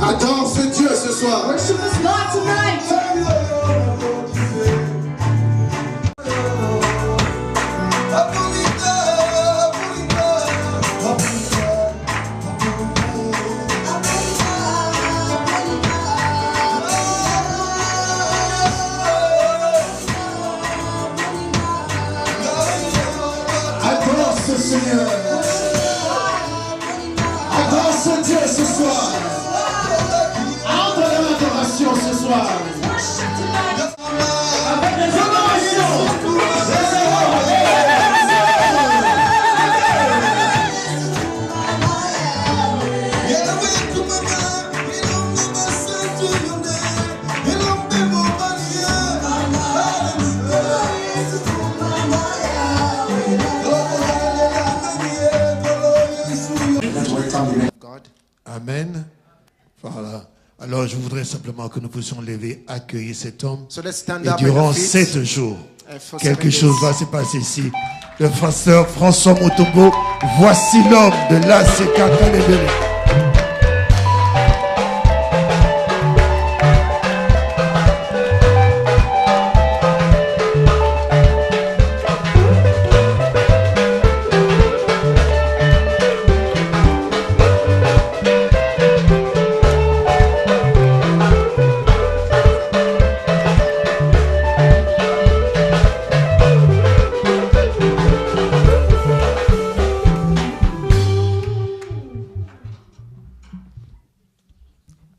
Adore ce Dieu ce soir. Worship this God tonight. Adore ce Seigneur. Adore ce Dieu ce soir. Entre dans l'adoration ce soir. Avec des adorations. Amen. Voilà. Alors je voudrais simplement que nous puissions lever, accueillir cet homme. So let's stand Et up durant on your feet. 7 jours, For quelque 7 chose days. va se passer ici. Le pasteur François Motombo, voici l'homme de l'ACK Canterbury.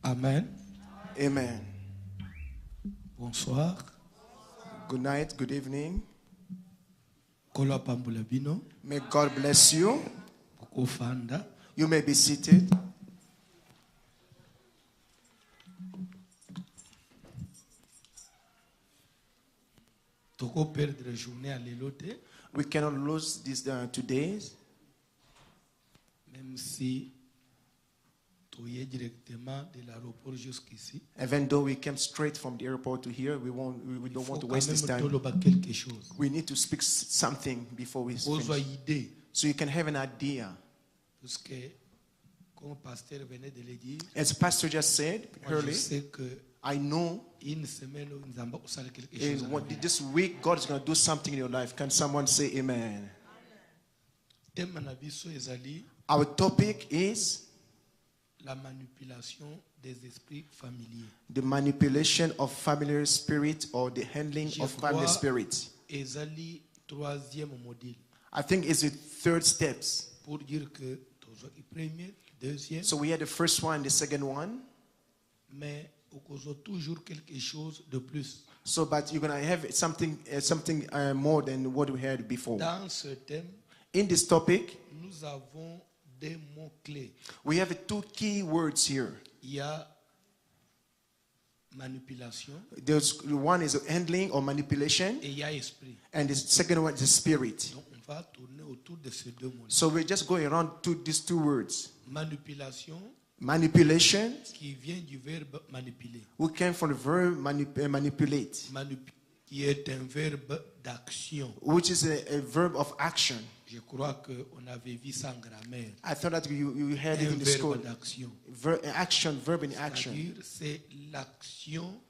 Amen. Amen. Bonsoir. Good night, good evening. Kola Pambula Bino. May God bless you. Kofanda. You may be seated. Toko perdre journée à l'élote. We cannot lose these 2 days. Même si tu es directement de l'aéroport jusqu'ici. Even though we came straight from the airport to here, we don't want to Faut waste this quand même time. toloba quelque chose. We need to speak something before we Ozwa finish. idée. So you can have an idea. Parce que, comme le pasteur venait de le dire, As Pastor just said moi je earlier, sais que I know une semaine, nous allons faire quelque is chose. what this week God is going to do something in your life. Can someone say amen? Thème na biso ezali Our topic is la manipulation des esprits familiers. the manipulation of familiar spirit or the handling Je of family crois spirit. ezali troisième module I think it's the 3rd steps. pour dire que toujours le premier, deuxième, So we had the first one, the second one. mais okozo toujours quelque chose de plus. So, but you're gonna have something more than what we had before. Dans ce thème, In this topic, nous avons des mots clés. we have 2 key words here. Il y a manipulation There's one is handling or manipulation, et il y a esprit. and the second one is the spirit. Donc on va tourner autour de ces deux mots. So we're just going around these 2 words. Manipulation Manipulation, qui vient du verbe manipuler. we came from the verb manipulate, Qui est un verbe d'action. which is a verb of action. Je crois qu'on avait vu ça en grammaire. I thought that you had it Un in the school. verbe d'action. Action, verb in action. C'est-à-dire, c'est l'action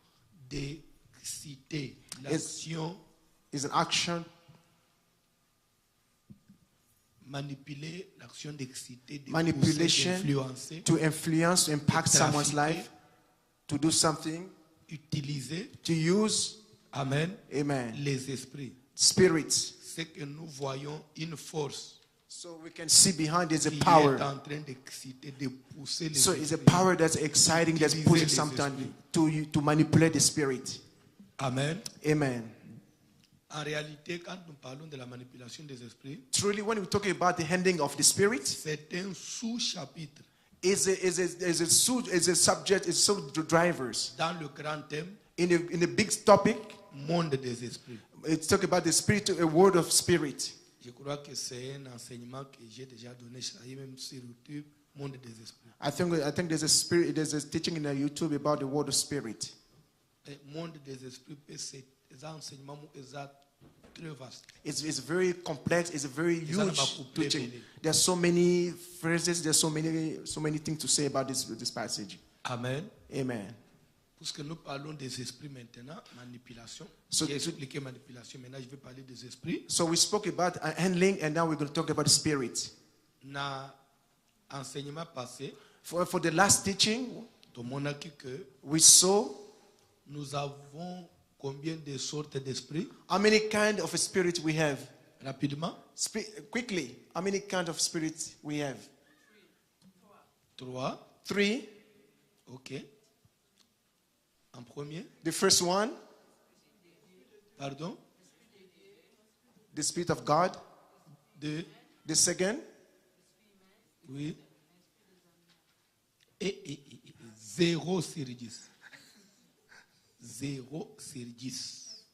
d'exciter. L'action Is an action. manipuler, l'action d'exciter, de Manipulation, pousser, d'influencer, to influence, to impact someone's life, to do something, utiliser, to use, amen, amen, les esprits. spirits. C'est que nous voyons une force So we can see behind there's a qui power. est en train d'exciter, de pousser les So it's a esprits. power that's exciting, that's Utiliser pushing les something to manipulate the spirit. Amen. Amen. En réalité, quand nous parlons de la manipulation des esprits, Truly, when we're talking about the handling of the spirit, c'est un sous-chapitre is a subject, is so drivers. dans le grand thème In the big topic, monde des esprits. it's talking about the spirit, a word of spirit. Je crois que c'est un enseignement que j'ai déjà donné, même sur YouTube, monde des esprits. I think there's a teaching in YouTube about the word of spirit. Et monde des esprits, c'est un enseignement très vaste. It's very complex. It's a very ça ne huge va couper teaching. belé. There's so many phrases. There's so many things to say about this passage. Amen. Amen. Puisque nous parlons des esprits maintenant, manipulation. So J'ai to- expliqué manipulation, maintenant je vais parler des esprits. So we spoke about handling, and now we're going to talk about spirit. Dans l'enseignement passé, For the last teaching, tout le monde a dit que we saw nous avons combien de sortes d'esprits? how many kind of spirit we have. Rapidement, Quickly, how many kind of spirits we have? 3. 3. Ok. En premier, The first one, pardon. the spirit of God. 2, The second, oui. Et 0 sur 10. 0 sur 10.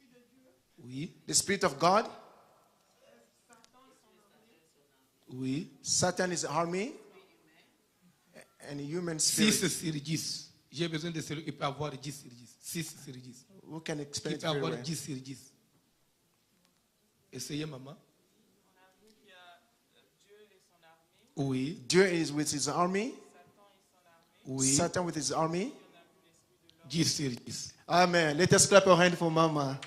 Oui, the spirit of God. oui. Satan is army, and a human spirit. 6 sur 10. J'ai besoin de celui qui peut avoir 10 sur 10. 6 sur 10. Who can explain Qui it peut very avoir well? 10 sur 10. Essayez, maman. Oui, Dieu is with his army. oui. Satan with his army. 10 sur 10. Amen. Let us clap our hand for Mama.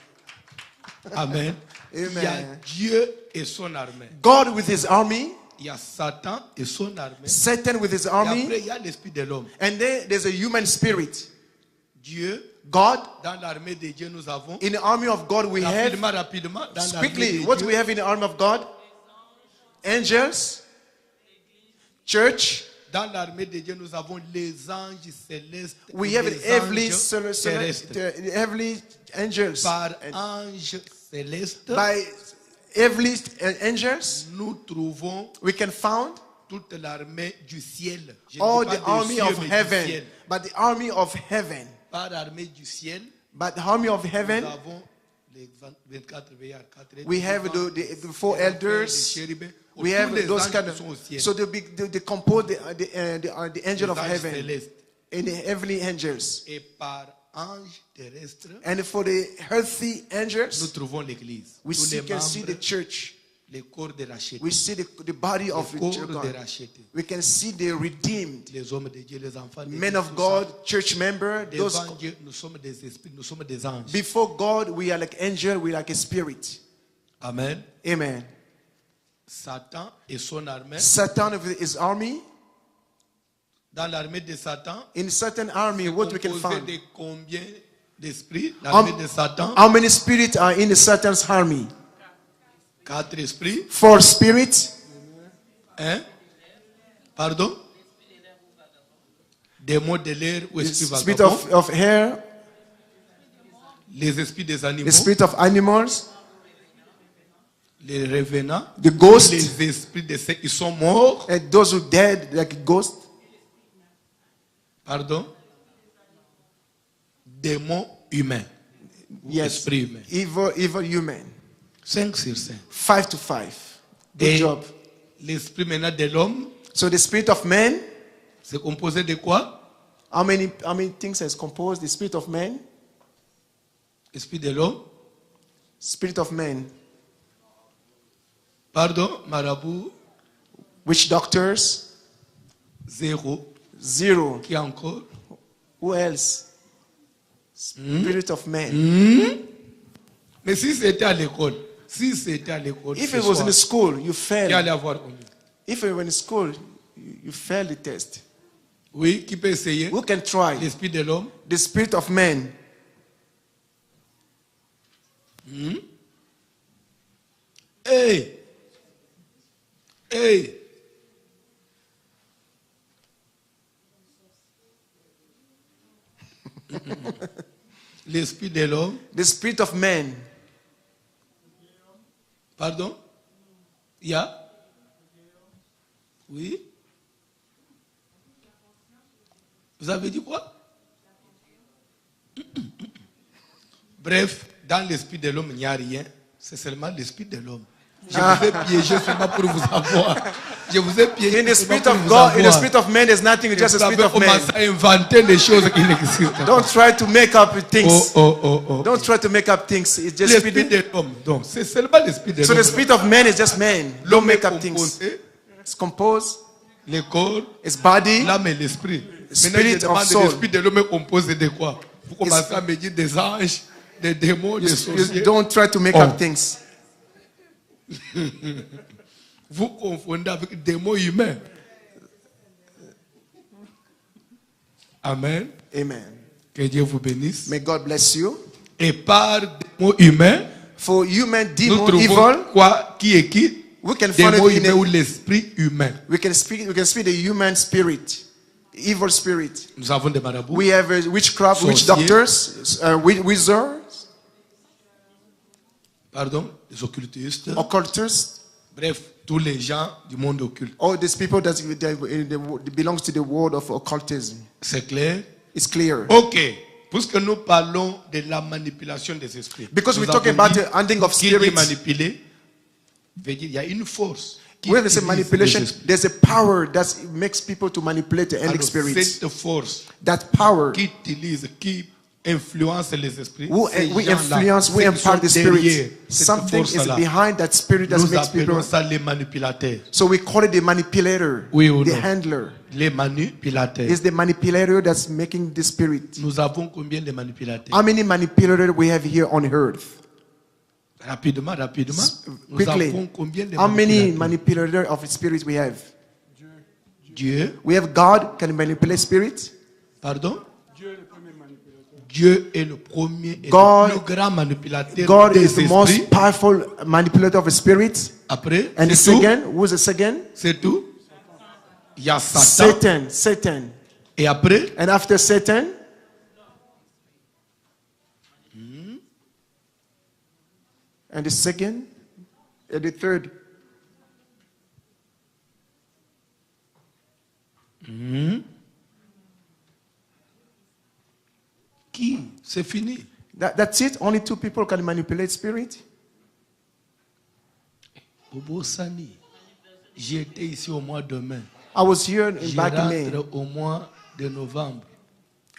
Amen. Il y a Amen. Dieu et son armée. God with his army. Il y a Satan et son armée. Satan with his Et après, army. il y a l'esprit de l'homme. And then there's a human spirit. Dieu, God, dans l'armée de Dieu, nous avons. in the army of God we have. Rapidement, dans l'armée Quickly, de what Dieu, we have in the army of God? Angels. Church. dans l'armée de Dieu, nous avons les anges célestes. We et have les heavenly, anges terrestres. the heavenly angels. Par And ange céleste, by heavenly angels, nous trouvons we can found toute l'armée du ciel. Je ne all dis pas the des army cieux, of mais du heaven. ciel. But the army of heaven. Par l'armée du ciel, But the army of heaven, nous avons les 24 veilleurs, 4 we have the four elders. We have those kind of. So they compose the angel of heaven and the heavenly angels. Et par ange terrestre, And for the earthly nous angels, trouvons l'église. we Tous les can see the membres, church. les corps de rachetés. We see the body of Les the corps church. de God. rachetés. We can see the redeemed. Les hommes de Dieu, les enfants de Dieu. Men of tout God, ça. church member. Those Devant Dieu, nous sommes des esprits, nous sommes des anges. before God, we are like angel. We are like a spirit. Amen. Amen. Satan et son armée. Satan with his army. Dans l'armée de Satan, In certain army, what we can composé find? de combien d'esprits? L'armée de Satan, How many spirits are in the Satan's army? 4 esprits. 4 spirits. Hein? Pardon? Démons de l'air ou The esprits spirit vagabonds. of air. Les esprits des animaux. The spirit of animals. Les revenants. The ghosts. Les esprits de ceux qui sont morts. And those who dead like ghosts. Pardon? Démons humains. Yes. Esprit humain. Evil human. 5 sur 5. 5 to 5. Good Et job. l'esprit maintenant de l'homme, So the spirit of man. c'est composé de quoi? How many things has composed the spirit of man? Esprit de l'homme. Spirit of man. Pardon, marabout, Witch doctors. 0. 0. Qui encore? Who else? Spirit of man. Mais si c'était à l'école, If ce it was soir, in the school, you qui failed. allait avoir combien? If it was in school, you failed the test. Oui, qui peut essayer? Who can try? L'esprit de l'homme. The spirit of man. Hey! Hey! L'esprit de l'homme. The spirit of man. Pardon? Il y a? Oui? Vous avez dit quoi? Bref, dans l'esprit de l'homme, il n'y a rien. C'est seulement l'esprit de l'homme. Je vous ai piégé seulement pour vous avoir. Je vous ai piégé. In the spirit of God, in the spirit of man, there's nothing. It's just the spirit of man. À inventer des choses qui n'existent pas. Don't try to make up things. Oh. Don't try to make up things. It's just L'esprit spirit. de l'homme. Donc, c'est seulement l'esprit de So l'homme. the spirit of man is just man. Don't L'homme make est up things. composé, It's composed. le corps, It's body. l'âme et l'esprit. Maintenant, Spirit je of demande soul. l'esprit de l'homme est composé de quoi? Vous commencez à me dire des anges, des démons, des You sorciers. don't try to make up things. Vous confondez avec des mots humains. Amen. Amen. Que Dieu vous bénisse. May God bless you. Et par des mots humains, For human, nous demon, trouvons evil, quoi? Qui est qui? we can Des find mots it humains in ou a, l'esprit humain. we can speak the human spirit, evil spirit. Nous avons des marabouts. We have witchcraft, witch Sorcier. doctors, wizards, Pardon, les occultistes. occultists, Bref, tous les gens du monde occulte. all these people that belongs to the world of occultism. C'est clair? It's clear. Ok. Puisque nous parlons de la manipulation des esprits. Because Nous we're talking avons about dit, the handling of qui dit spirits. manipuler, veut dire il y a une force qui When they say utilise manipulation, les esprits. there's a power that makes people to manipulate the handling Alors, spirits. cette force That power qui utilise, qui influence les esprits, who ces we gens-là, influence, we ceux qui sont impart the derrière spirit. cette Something is force-là, behind that spirit that nous makes people. appelons ça les manipulateurs. So we call it the manipulator, Oui ou the non? handler. Les manipulateurs. It's the manipulator that's making the spirit. Nous avons combien de manipulateurs? How many manipulators we have here on earth? Rapidement. Nous Quickly. avons combien de How many manipulateurs? manipulators of spirits we have? Dieu. We have God can manipulate spirits. Pardon? Dieu est le premier et God- le plus grand manipulateur God des is the esprits. most powerful manipulator of spirits. Après, And the c'est tout. second, who's the second? C'est tout. Il y a Satan. Satan. Et après, And after Satan, and the second, and the third. qui? C'est fini. That's it. Only two people can manipulate spirit. Bobo Sani. J'étais ici au mois de mai. I was here Je back in May. rentre au mois de novembre.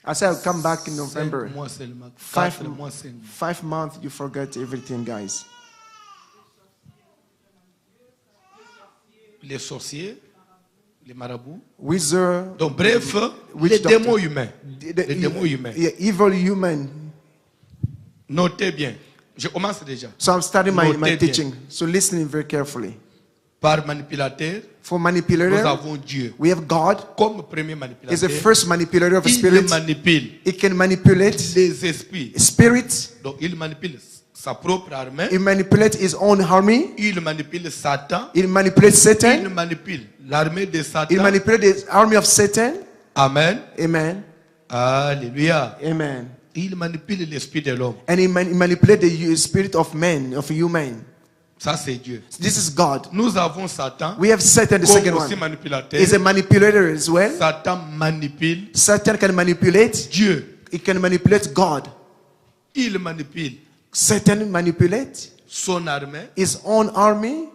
I said I'll come back in November. 5 mois seulement. 5 4 mois seulement. 5 months, you forget everything, guys. Les sorciers, les marabouts. Wizard, Donc bref, Witch les doctor. démons humains. the Les démons humains. evil human. Notez bien. Je commence déjà. So I'm starting my Notez bien. teaching. So listening very carefully. Par manipulateur, For nous manipulator, avons Dieu. we have God. Comme premier Is the manipulateur, first manipulator of a il spirit. manipule It can manipulate les esprits. spirits. Donc il manipule sa propre armée. It manipulates his own army. Il manipule Satan. It manipulates Il Satan. manipule l'armée de It Satan. manipulates the army of Satan. Amen. Amen. Alléluia. Amen. Il manipule l'esprit de l'homme. And he manipulates the spirit of man, of human. Ça, c'est Dieu. This is God. Nous avons Satan. We have Satan, the Comme second aussi one. manipulateur. Is a manipulator as well. Satan manipule Satan can manipulate. Dieu. He can manipulate God. Il manipule Satan manipulates son armée. his own army.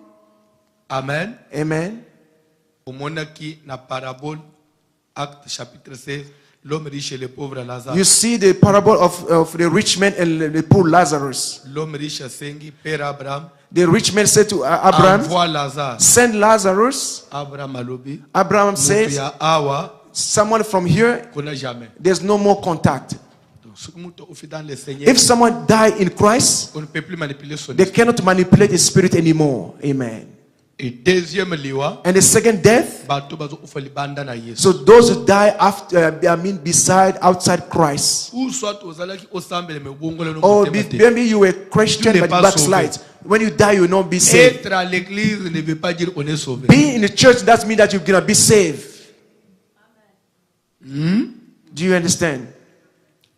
Amen. Amen. Au monde qui na parabole, acte chapitre 16, l'homme riche et le pauvre Lazare. You see the parable of the rich man and the poor Lazarus. L'homme riche sengi, Père Abraham, The rich man said to Abraham, envoie Lazare. send Lazarus. Abraham alobi, Abraham mutu says, ya awa, someone from here, kuna jamais. there's no more contact. Donc, ce que mutu ofi dans le Seigneur, If someone died in Christ, on ne peut plus manipuler son they esprit. cannot manipulate his spirit anymore. Amen. Et deuxième liwa, And the second death, bato bazo ufa libanda na Yesu. so those who die after, beside, outside Christ. Ou soit ozalaki osambele me bongole no Or motema te. maybe you were Christian Tu n'es but you pas backslide. When you die, you will not be saved. Être à l'église ne veut pas dire on est sauvé. Being in the church, that means that you're going to be saved. Do you understand?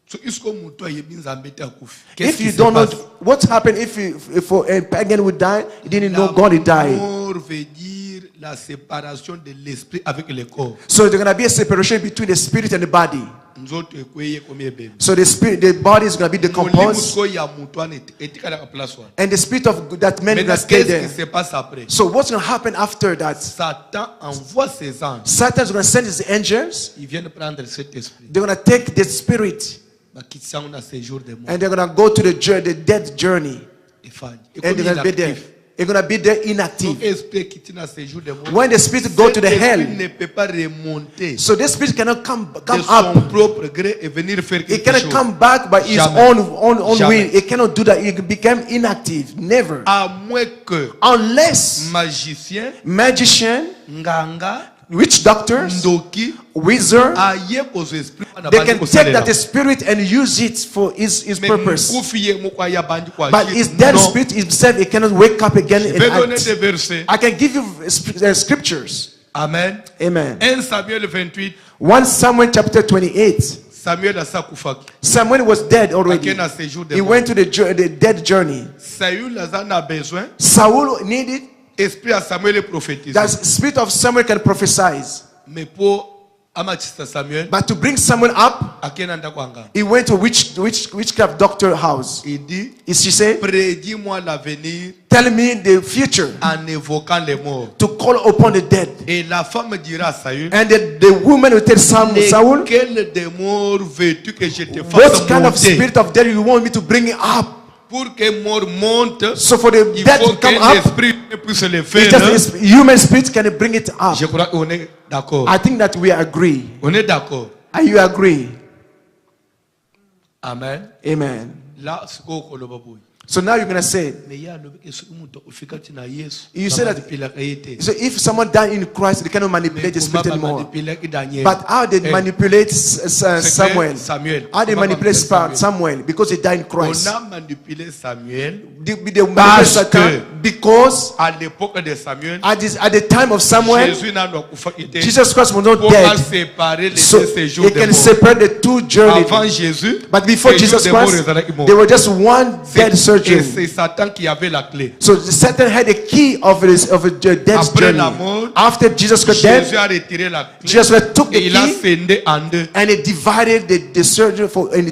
So isko mutu ayebi nzambe te akufi. If you don't know what happened, if a pagan would die, he didn't know God would La die. mort veut dire la séparation de l'esprit avec le corps. So there's going to be a separation between the spirit and the body. So the body is going to be decomposed. And the spirit of that man is going to stay there. So what's going to happen after that? Satan is going to send his angels. They're going to take the spirit. And they're going to go to the death journey. And they're going to be there. They're going to be there inactive. When the spirit go to the hell, so the spirit cannot come up. It cannot come back by his own will. It cannot do that. It become inactive. Never. Unless magician, witch doctors, wizard, they can take that spirit and use it for his purpose. But his dead spirit himself, it cannot wake up again and act. I can give you scriptures. Amen. Amen. 1 1 Samuel chapter 28. Samuel was dead already. He went to the death journey. Saul needed that spirit of Samuel can prophesy. But to bring Samuel up, he went to witchcraft doctor house. She said, tell me the future, to call upon the dead. And the woman will tell Saul, what kind of spirit of death you want me to bring it up? So for the dead to come up, just human spirit can bring it up. I think that we agree. Are you agree? Amen. Amen. So now you're going to say, you say that, so if someone died in Christ, they cannot manipulate the spirit anymore. But how they manipulate Samuel? How they manipulate Samuel? Because he died in Christ. They manipulate Satan because at the time of Samuel, Jesus Christ was not dead. So he can separate the two journeys. But before Jesus Christ, they were just one dead surgeon. C'est Satan qui avait la clé. So Satan had the key of the death journey. After Jesus got dead, Jesus took the key and he divided the surgery in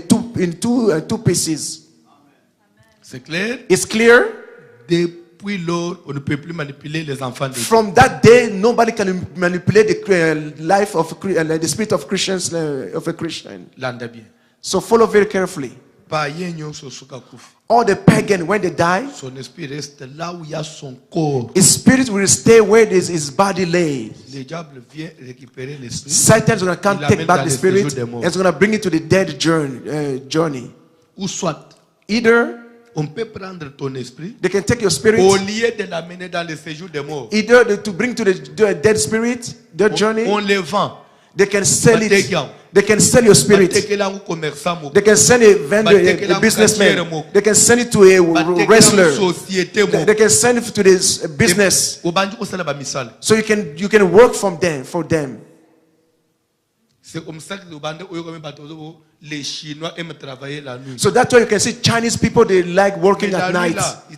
two pieces. C'est clair? It's clear? Depuis lors, on ne peut plus manipuler les enfants de Dieu. From that day, nobody can manipulate the life of the spirit of Christians of a Christian. So follow very carefully. All the pagan, when they die, his spirit will stay where his body lays. Satan is going to come take back the spirit and is going to bring it to the dead journey. Either they can take your spirit, either to bring to the dead spirit, dead journey, they can sell it. They can sell your spirit. They can send a vendor, a businessman. They can send it to a wrestler. They can send it to this business. So you can work for them. So that's why you can see Chinese people, they like working at night. At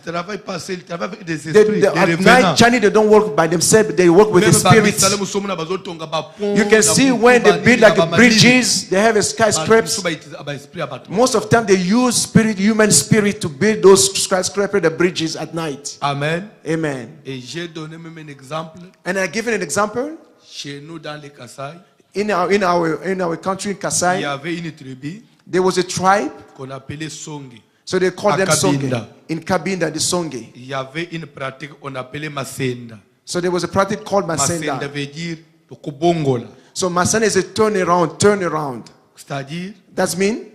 night, Chinese, they don't work by themselves, they work with the spirits. You can see when they build like bridges, they have a skyscrapers. Most of the time they use human spirit to build those skyscrapers, the bridges at night. Amen. Amen. And I give an example. In our country, Kasai, there was a tribe. So they called them Songe. In Cabinda, the Songe. So there was a practice called Masenda. So Masenda is a turnaround. That means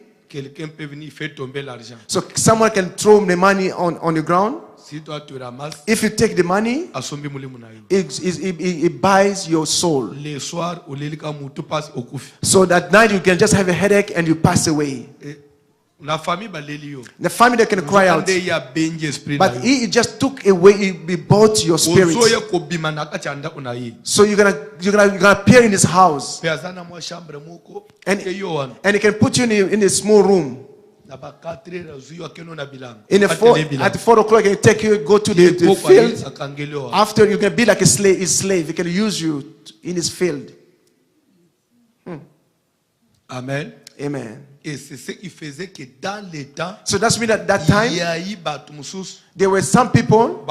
so someone can throw the money on the ground. If you take the money, it buys your soul. So that night you can just have a headache and you pass away. The family that can cry out. But he just took away, he bought your spirit. So you're gonna appear in his house. And he can put you in a small room. At 4 o'clock, he take you, go to the field. After, you can be like his slave. He can use you in his field. Amen. Amen. Et c'est ce qui faisait que dans les temps, So that's mean at that time, there were some people,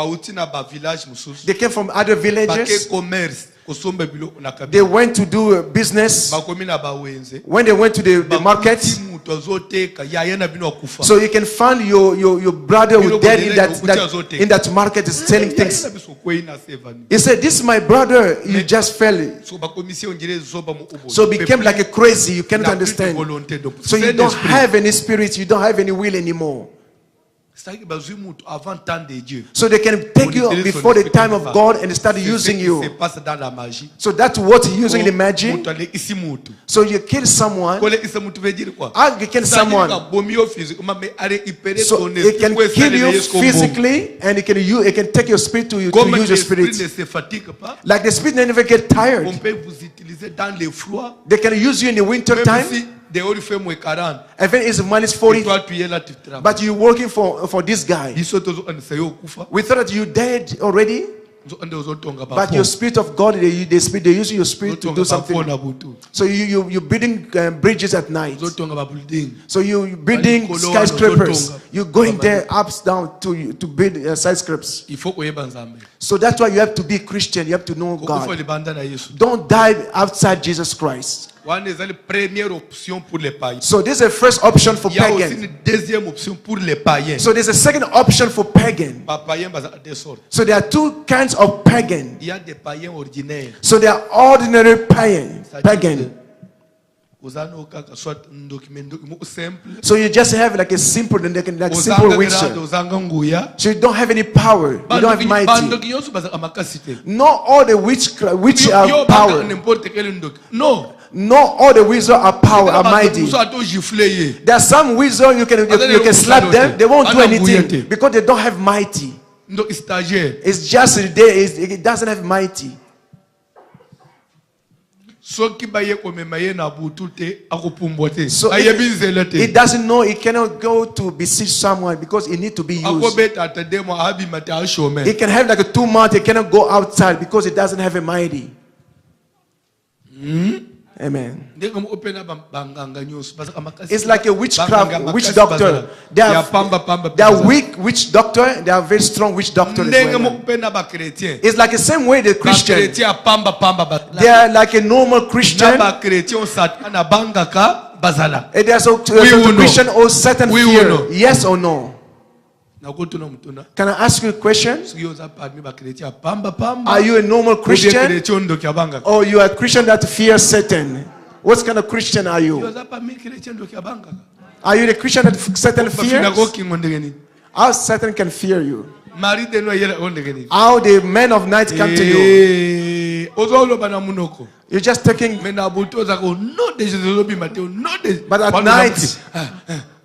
they came from other villages. They went to do business. When they went to the market, so you can find your brother who dead in that market is selling things. He said, "This is my brother. You just fell." So it became like a crazy. You cannot understand. So you don't have any spirit. You don't have any will anymore. So they can take you before the time of God and start using you. So that's what he using in the magic. So you kill someone. How you kill someone? So it can kill you physically, and it can take your spirit to use your spirit. Like the spirit never get tired. They can use you in the winter time. Even it's minus 40, but you're working for this guy. We thought that you dead already, but your spirit of God, they use your spirit to do something. So you're building bridges at night. So you're building skyscrapers. You're going there ups down to build skyscrapers. So that's why you have to be Christian. You have to know God. Don't die outside Jesus Christ. So this is the first option for pagan. So there's a second option for pagan. So there are two kinds of pagan. So there are ordinary pagan. So you just have like a simple, like simple witcher. So you don't have any power. You don't have mighty. Not all the witch are power. Not all the wizards are power, are mighty. There are some wizards you can slap them, they won't do anything because they don't have mighty. It's just it doesn't have mighty. So it doesn't know, it cannot go to beseech someone because it needs to be used. It can have like a 2 months, it cannot go outside because it doesn't have a mighty. Amen. It's like a witchcraft, witch doctor. They are weak witch doctor. They are very strong witch doctor. It's like the same way the Christian. They are like a normal Christian. And there's a Christian or Satan fear. Yes or no? Can I ask you a question? Are you a normal Christian? Or you are a Christian that fears Satan? What kind of Christian are you? Are you the Christian that Satan fears? How Satan can fear you? How the men of night come to you? You're just taking. But at night.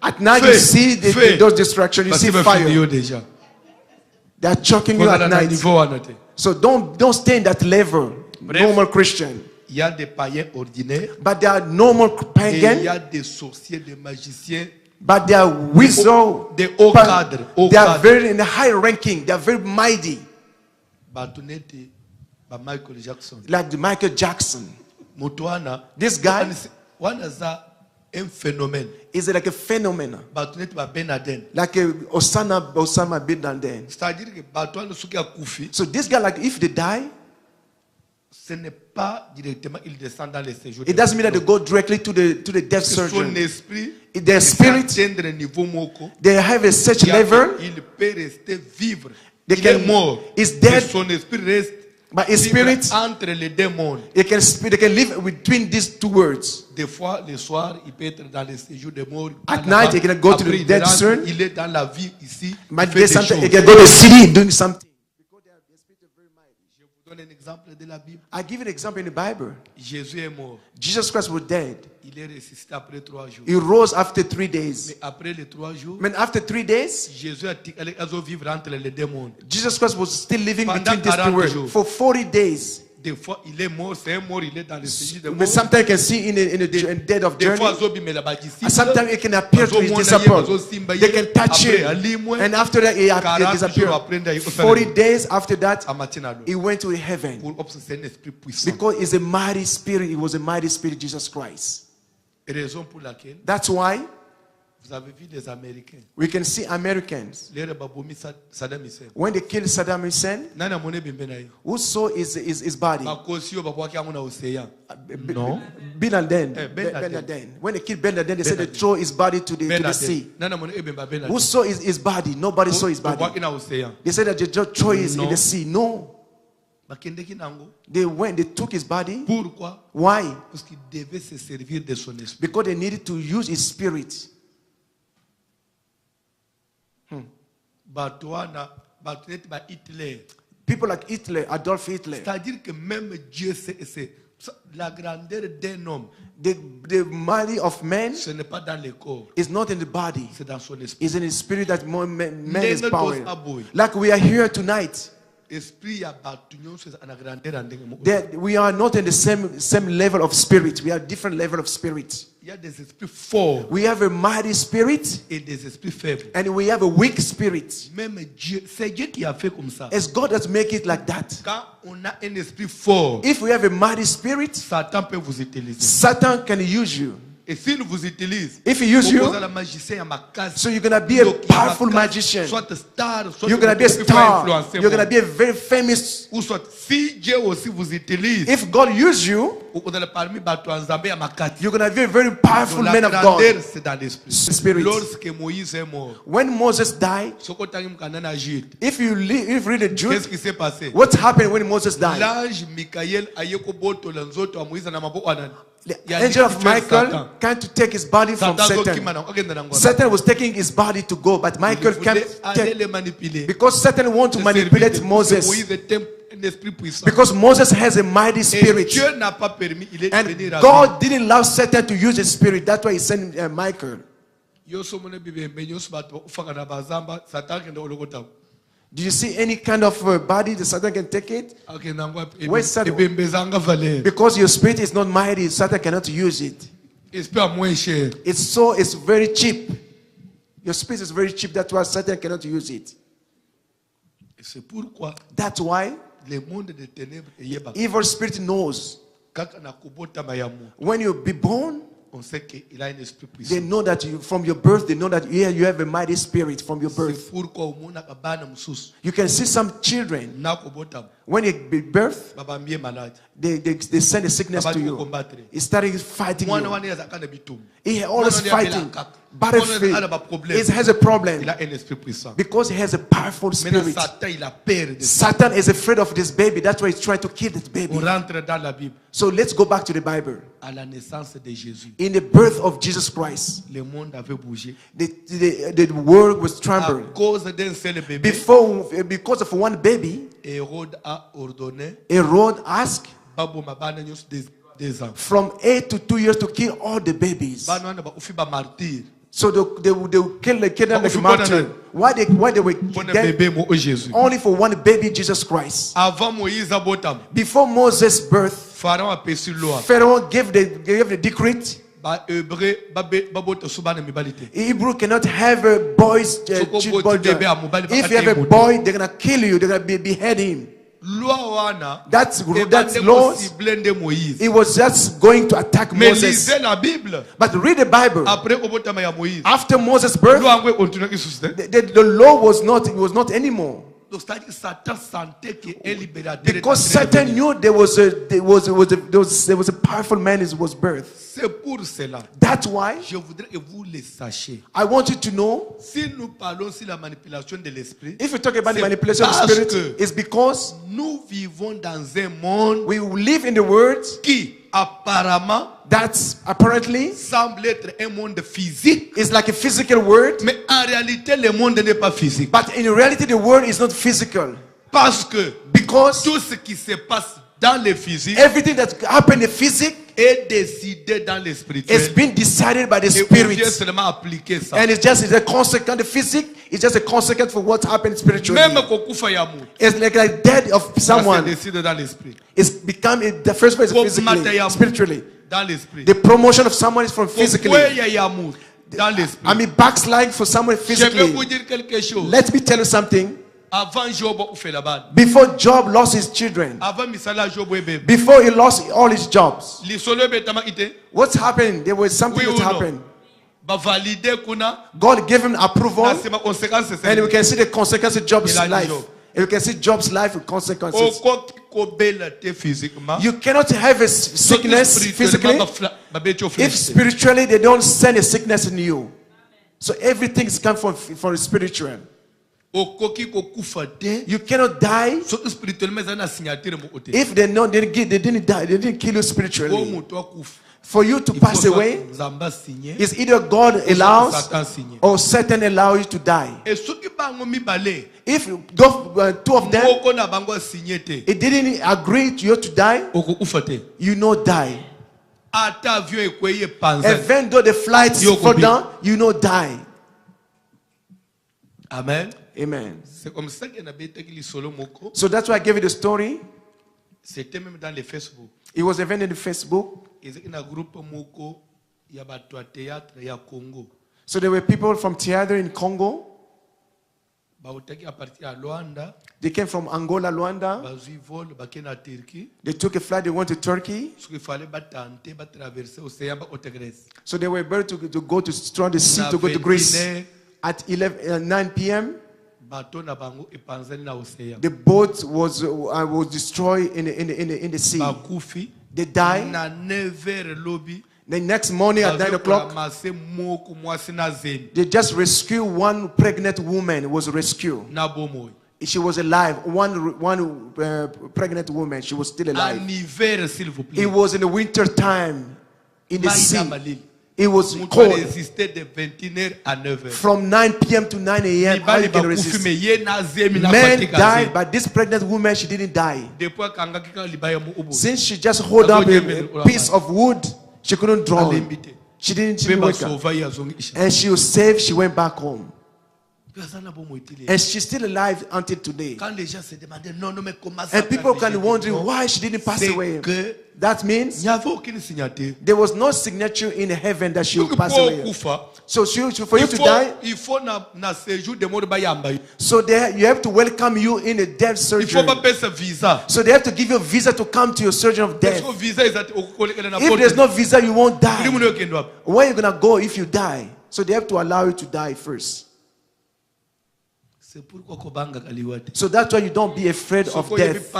At night you see those distractions, you see fire. They are choking you at night. So don't stay in that level. Normal Christian. But they are normal pagan. But they are wizards. They are very in a high ranking. They are very mighty. Like the Michael Jackson. This guy is like a phenomenon. Like a Osama bin Laden. So this guy, like if they die, it doesn't mean that they go directly to the death surgeon. Their spirit, they have a such level. They can, is dead. But his spirit, they can live between these two words. At night, he can go to the dead zone. But he can go to the city doing something. I give you an example in the Bible. Jesus Christ was dead. He rose after 3 days. But after 3 days, Jesus Christ was still living between these two worlds for 40 days. But sometimes you can see in the dead of journey. Sometimes it can appear to his disciples. They can touch him. And after that, he disappeared. 40 days after that, he went to heaven. Because it's a mighty spirit. It was a mighty spirit, Jesus Christ. Raison pour laquelle That's why vous avez vu les Américains. we can see Americans. Saddam Hussein. When they killed Saddam Hussein, who saw his body? No. Bin Laden. Ben Ben Laden. Laden. When they killed Ben Laden, they said they throw his body to the sea. Who saw his body? Nobody saw his body. They said that they just throw it in the sea. No. They went, they took his body. Pourquoi? Why? Parce qu'il devait se servir de son esprit. Because they needed to use his spirit. People like Hitler, Adolf Hitler. C'est-à-dire que même Dieu, c'est la grandeur d'un homme. The mighty of man Ce n'est pas dans le corps, is not in the body. c'est dans son esprit. It's in his spirit that man is Les power. autres aboyent. Like we are here tonight. Esprit a battu en grandeur en dingue. That we are not in the same level of spirit. We have different level of spirit. Il y a des esprits forts We have a mighty spirit et des esprits faibles. and we have a weak spirit. Même Dieu, c'est Dieu qui a fait comme ça. As God has made it like that. Quand on a un esprit fort, If we have a mighty spirit, Satan peut vous utiliser. Satan can use you. Et s'il vous utilise, If he use you, vous êtes un magicien à ma case. so you're gonna be a powerful magician. Soit star, soit You're gonna be a vous pouvez star. influencer You're gonna moi. be a very famous. Ou soit si Dieu aussi vous utilise, If God use you, vous allez parmi bateau en Zambie à ma case. you're gonna be a very powerful La man of grandeur, God. c'est dans l'esprit. Spirit. Lorsque Moïse est mort, When Moses died, ce qu'on t'a dit qu'en Égypte, if you read the qu'est-ce Jude, qui s'est passé? what happened when Moses died? L'ange Michael a yeko boto la nzoto wa Moïse na maboko anani. The Il a angel dit of que tu es Michael Satan. came to take his body from Satan Satan. zokima na okenda na ngwana. Satan was taking his body to go, but Michael Il can't voulait aller take, les manipuler. because Satan wanted to Se manipulate servir de- Moses. Moïse était un esprit puissant. Because Moses has a mighty Et spirit. Dieu n'a pas permis, il est And venu à God didn't allow Satan to use his spirit. That's why he sent Michael. Yo so mone bibembe nyo so bato ufaka na bazamba Satan kende olokota. Do you see any kind of body that Satan can take it? Akenda ngwa Where's Satan? ebembe zanga valer. Because your spirit is not mighty, Satan cannot use it. Esprit à moins cher. It's very cheap. Your spirit is very cheap. That's why Satan cannot use it. Et c'est pourquoi That's why le monde des ténèbres est yeba. evil spirit knows Kaka na kubota mayamu. when you be born, On sait qu'il a un esprit they puissant. know that from your birth, they know that you have a mighty spirit from your birth. C'est pourquoi umuna kabana mususu. You can see some children, Na kubota when they give birth, baba mbie malade. they send a sickness to you. He started fighting Mwana you. wani azakana bitumu. He always Mwana fighting. kaka. Battlefield. Mwana ana problème. He has a problem Il a un esprit puissant. because he has a powerful Maintenant spirit. Satan il a peur de ça. Satan is afraid of this baby. That's why he's trying to kill this baby. On rentre dans la Bible. So let's go back to the Bible. À la naissance de Jésus, In the birth of Jesus Christ, le monde avait bougé. the world was À trembling. cause d'un seul bébé, Because of one baby, Hérode a ordonné Herod asked babo mabana nyos des ans. from 8 to 2 years to kill all the babies. Bana wana ba ufi ba martyr. So they would kill them like a Pour martyr. Why they were Pour dead bébé mo Jésus. only for one baby, Jesus Christ. Avant Moïse abotam, Before Moses' birth, Pharaon a péci loi. Pharaoh gave the decree. Ba hébreu ba bota subana mibalite. Hebrew cannot have a boy's children. If you have a boy, they're gonna kill you. They're gonna behead him. Loi wana That's ebande law. possible de Moïse. It was just going to attack Mais Moses. lisez la Bible. But read the Bible. Après obotama ya Moïse. After Moses' birth, Loi ngwe continue ki suscite. the law was not anymore. Donc c'est-à-dire que Satan sentait qu'un libérateur Because était en train de Satan venir. knew there was a powerful man in his birth. C'est pour cela. That's why Je voudrais que vous le sachiez. I want you to know, Si nous parlons sur la manipulation de l'esprit, if we talk about the c'est manipulation of parce spirit, que it's because nous vivons dans un monde we live in the world qui apparemment that's apparently semble être un monde physique, is like a physical world, mais en réalité le monde n'est pas physique. but in reality the world is not physical. Parce que Because tout ce qui se passe dans le physique everything that happened in the physique est décidé dans le has spirituel. been decided by the Et on vient spirit. seulement appliquer ça. And it's a consequence. The physique is just a consequence for what happened spiritually. Même kokufa ya mtu, It's like death of ça se someone. décide dans l'esprit. It's become the first place physically, spiritually. Dans l'esprit. The promotion of someone is from physically. Kokwea ya mtu, dans l'esprit. I mean, backsliding for someone Je vais physically. vous dire quelque chose. Let me tell you something. Before Job lost his children. Before he lost all his jobs. What's happening? There was something that happened. God gave him approval. And we can see the consequences of Job's life. And we can see Job's life with consequences. You cannot have a sickness physically if spiritually they don't send a sickness in you. So everything is come from spiritual. You cannot die if they didn't die. They didn't kill you spiritually. For you to pass away, is either God allows or Satan allows you to die. If two of them, it didn't agree to you to die, you know die. Even though the flights fall down, you know die. Amen. Amen. So that's why I gave you the story. It was even in the Facebook. So there were people from theater in Congo. They came from Angola, Luanda. They took a flight, they went to Turkey. So they were able to go to the sea to go to Greece. At 9 p.m. the boat was destroyed in the sea. They died. The next morning at 9 o'clock, they just rescued one pregnant woman. Was rescued. She was alive. One pregnant woman. She was still alive. It was in the winter time in the sea. It was cold. From 9 p.m. to 9 a.m. How you can resist? Men died, but this pregnant woman, she didn't die. Since she just hold up a piece of wood, she couldn't draw. She didn't wake up. And she was saved. She went back home. And she's still alive until today. And people can wonder why she didn't pass away. That means there was no signature in heaven that she would pass away. So for you to die, so you have to welcome you in a death surgery. So they have to give you a visa to come to your surgeon of death. If there's no visa, you won't die. Where are you going to go if you die? So they have to allow you to die first. So that's why you don't be afraid of death.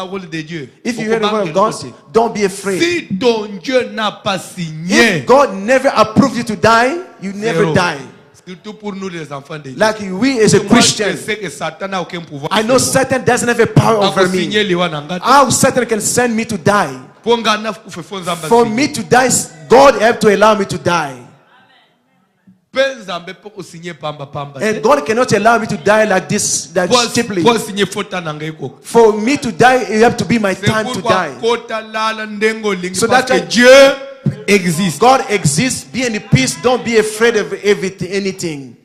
If you hear the word of God, don't be afraid. If God never approved you to die, you never die. Like we as a Christian, I know Satan doesn't have a power over me. How Satan can send me to die? For me to die, God have to allow me to die. And God cannot allow me to die like this, that cheaply. For me to die, it have to be my time to die. So that's why exists. God exists. Be in peace. Don't be afraid of anything.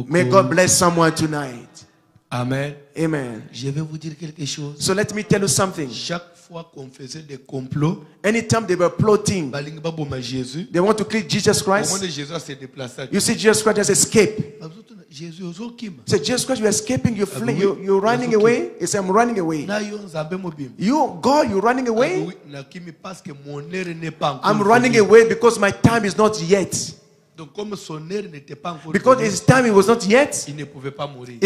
May God bless someone tonight. Amen. Amen. Je vais vous dire quelque chose. So let me tell you something. Chaque fois qu'on faisait des complots, anytime they were plotting, they want to kill Jesus Christ. You see, Jesus Christ has escaped. Say, Jesus Christ, you're escaping, you're fleeing, you're running away. He said, I'm running away. You, God, you're running away? I'm running away because my time is not yet. Because his time it was not yet, he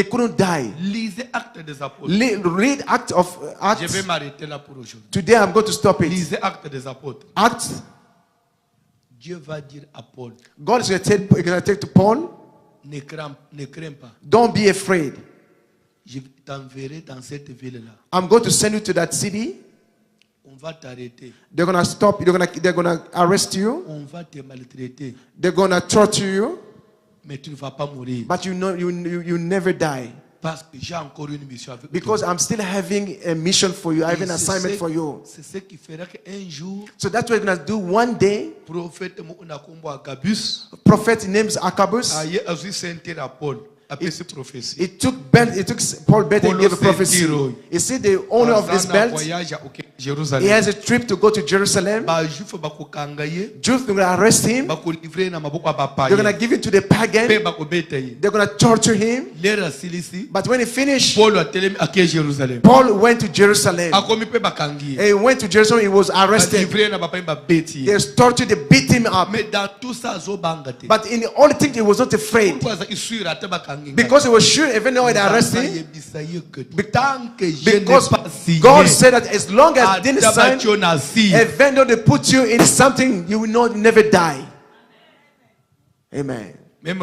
couldn't die. Read Acts of Acts. Today I'm going to stop it. Acts. God is going to take to Paul. Don't be afraid. I'm going to send you to that city. They're gonna stop you. They're gonna arrest you. They're gonna torture you. But you know you never die. Because I'm still having a mission for you. I have an assignment for you. So that's what we're gonna do one day. Prophet named Agabus. It took Paul belt and gave a prophecy. You see, the owner of this belt, he has a trip to go to Jerusalem. Jews are going to arrest him. They're going to give it to the pagan. They're going to torture him. But when he finished, Paul went to Jerusalem. And he went to Jerusalem. He was arrested. They tortured, they beat him up. But in the only thing, he was not afraid. Because he was sure, even though they arrested him, because God said that as long as they didn't sign, even though they put you in something, you will not never die. Amen. And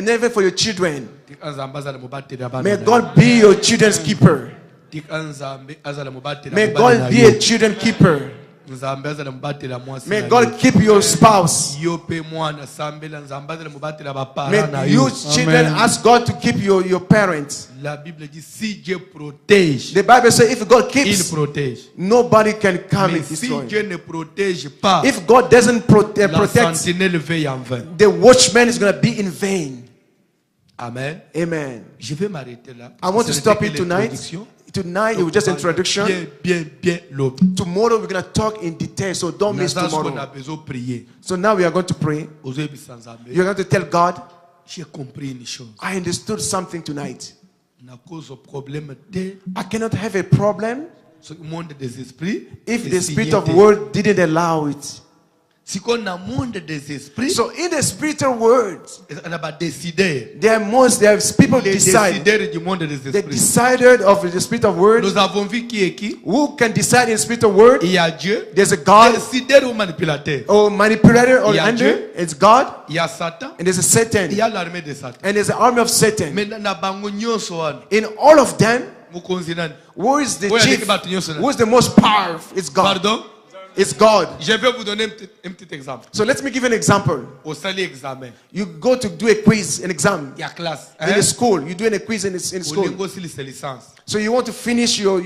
never for your children. May God be your children's keeper. May God be a children keeper. May God keep your spouse. May you children ask God to keep your parents. The Bible says if God keeps, nobody can come and destroy. If God doesn't protect, the watchman is going to be in vain. Amen. Amen. I want to stop it tonight. Tonight it was just introduction. Tomorrow we're going to talk in detail, so don't miss tomorrow. So now we are going to pray. You're going to tell God, I understood something tonight. I cannot have a problem if the spirit of word didn't allow it. So in the spiritual world, there are people decide. They decided of the spirit of word. Who can decide in the spirit of word? There's a God or manipulator or under. It's God. And there's a Satan. And there's an army of Satan. In all of them, who is the chief? Who is the most powerful? It's God. Pardon? It's God. Je vais vous donner un petit exemple. So let me give you an example. Au sali examen. You go to do a quiz, an exam. Il y a classe. In the school, you do a quiz in school. So you want to finish your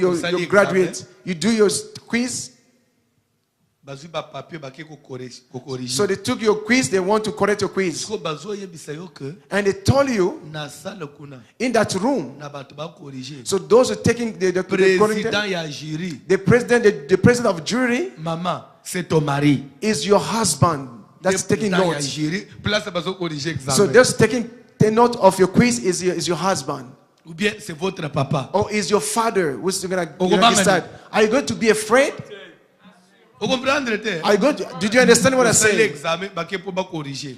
graduate. You do your quiz. So they took your quiz, they want to correct your quiz. And they told you in that room. So those are taking the president of jury is your husband that's taking notes. So just taking the note of your quiz is your husband. Or is your father who's going to decide. Are you going to be afraid? Did you understand what I said?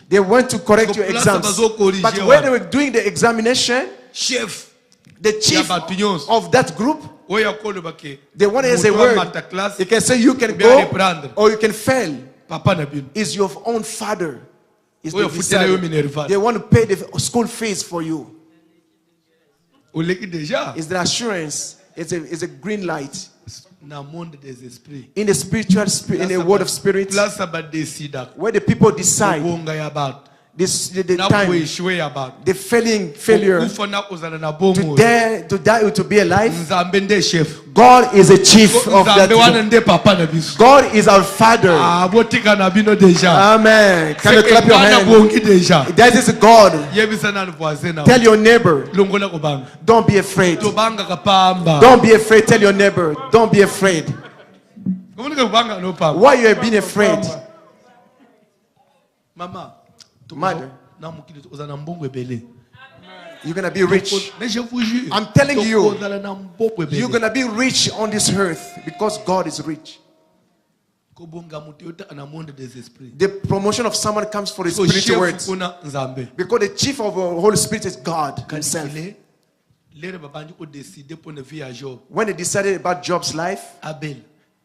They went to correct your exams. But when they were doing the examination, the chief of that group, they wanted to say a word. They can say you can go or you can fail. Is your own father. They want to pay the school fees for you. It's the assurance. It's a green light. In the spiritual spirit, in the world of spirit, where the people decide the time, the failure to die or to be alive. God is a chief of that. God is our Father. Amen. Can you clap your hand? That is God. Tell your neighbor, don't be afraid. Don't be afraid. Tell your neighbor, don't be afraid. Why you have been afraid? Mother, you're going to be rich. I'm telling you, you're going to be rich on this earth because God is rich. The promotion of someone comes for the spiritual words. Because the chief of the Holy Spirit is God himself. When they decided about Job's life,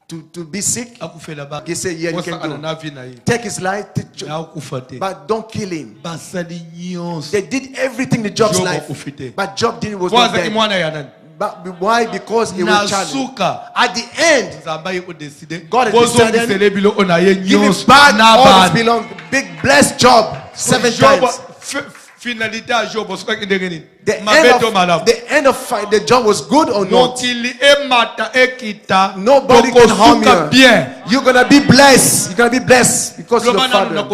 to be sick, he said, yeah, you can do. Take his life, but don't kill him. They did everything in Job's life, but Job was not dead. But why? Because he was challenged. At the end, God has decided, give him back all his belongings. Big blessed Job 7 times. The end of the job was good or not. Nobody can harm you. You're gonna be blessed. You're gonna be blessed because of your father.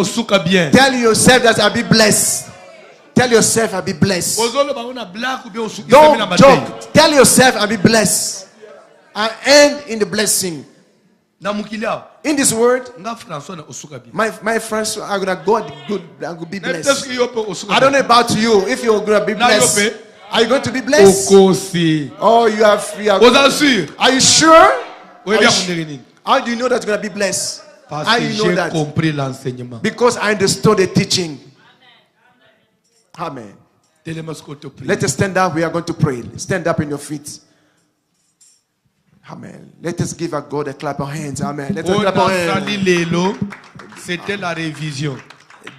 Tell yourself that I'll be blessed. Tell yourself, I'll be blessed. Don't Don't joke. Tell yourself, I'll be blessed. I end in the blessing. In this word, my friends are gonna go good. I'm gonna be blessed. I don't know about you. If you're gonna be blessed, are you going to be blessed? Oh, you are. Are you sure? How do you know that you're gonna be blessed? How do you know that? Because I understood the teaching. Amen. Let us stand up. We are going to pray. Stand up in your feet. Amen. Let us give our God a clap of hands. Amen. Let us clap our hands. C'était la révision.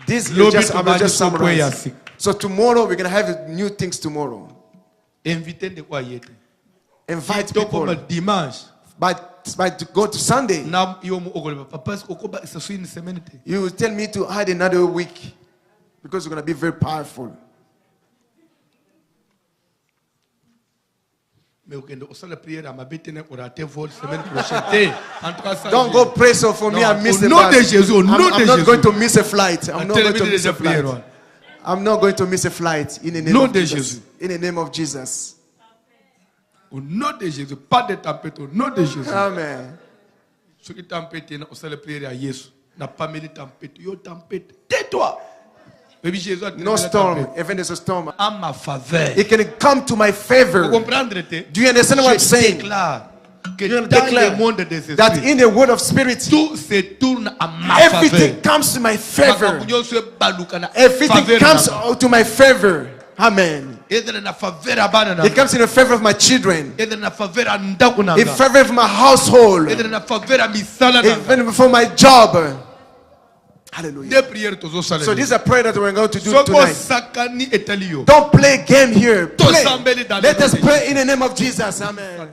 This is just summarize. So tomorrow we're going to have new things tomorrow. Invite people. But to go to Sunday, you will tell me to add another week because it's going to be very powerful. Don't go pray so for me. I miss the bus. I'm not going to miss a flight. I'm not going to miss a flight. I'm not going to miss a flight in the name of Jesus. In the name of Jesus. Au nom de Jésus, pas de tempête. Au nom de Jésus. Amen. Ce qui tempête, on se le prière à Jésus. N'a pas mis de tempête. Yo tempête. Tais-toi. No storm, even there's a storm, à ma faveur. It can come to my favor. Do you understand what I'm saying? You declare that in the word of spirit, everything comes to my favor. Everything comes to my favor. Amen. It comes in the favor of my children, in favor of my household, even for my job. Hallelujah. So this is a prayer that we're going to do tonight. Don't play game here. Play. Let us pray in the name of Jesus. Amen.